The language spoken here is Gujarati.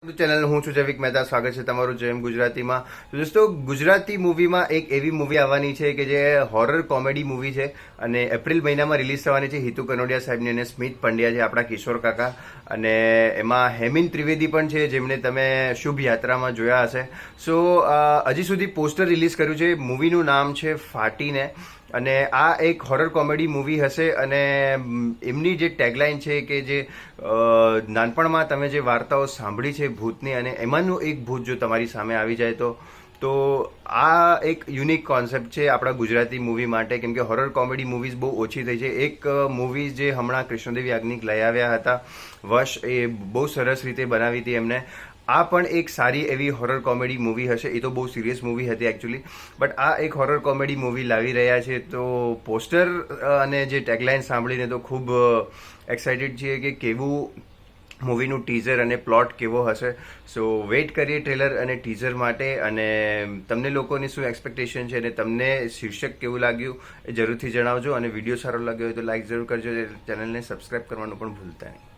ચેનલ હું છું જૈવિક મહેતા. સ્વાગત છે તમારું જેમ ગુજરાતીમાં. તો દોસ્તો, ગુજરાતી મૂવીમાં એક એવી મૂવી આવવાની છે કે જે હોરર કોમેડી મૂવી છે અને એપ્રિલ મહિનામાં રિલીઝ થવાની છે. હિતુ કનોડિયા સાહેબની અને સ્મિત પંડ્યા છે આપણા કિશોર કાકા, અને એમાં હેમિન ત્રિવેદી પણ છે જેમને તમે શુભ યાત્રામાં જોયા હશે. સો હજી સુધી પોસ્ટર રિલીઝ કર્યું છે. મૂવીનું નામ છે ફાટીને, અને આ એક હોરર કોમેડી મૂવી હશે. અને એમની જે ટેગલાઇન છે કે જે નાનપણમાં તમે જે વાર્તાઓ સાંભળી છે ભૂતની, અને એમાંનું એક ભૂત જો તમારી સામે આવી જાય તો આ એક યુનિક કોન્સેપ્ટ છે આપણા ગુજરાતી મૂવી માટે, કેમ કે હોરર કોમેડી મૂવીઝ બહુ ઓછી થઈ છે. એક મૂવી જે હમણાં કૃષ્ણદેવ યાજ્ઞિક લઈ આવ્યા હતા, વશ, એ બહુ સરસ રીતે બનાવી હતી એમને. આ પણ એક સારી એવી હોરર કોમેડી મૂવી હશે. એ તો બહુ સિરિયસ મૂવી હતી એકચ્યુઅલી, બટ આ એક હોરર કોમેડી મૂવી લાવી રહ્યા છે. તો પોસ્ટર અને જે ટેગલાઇન સાંભળીને તો ખૂબ એક્સાઇટેડ છીએ કે કેવું મૂવીનું ટીઝર અને પ્લોટ કેવો હશે. સો વેઇટ કરીએ ટ્રેલર અને ટીઝર માટે. અને તમને લોકોની શું એક્સપેક્ટેશન છે અને તમને શીર્ષક કેવું લાગ્યું એ જરૂરથી જણાવજો. અને વિડીયો સારો લાગ્યો હોય તો લાઈક જરૂર કરજો. ચેનલને સબસ્ક્રાઈબ કરવાનું પણ ભૂલતા નહીં.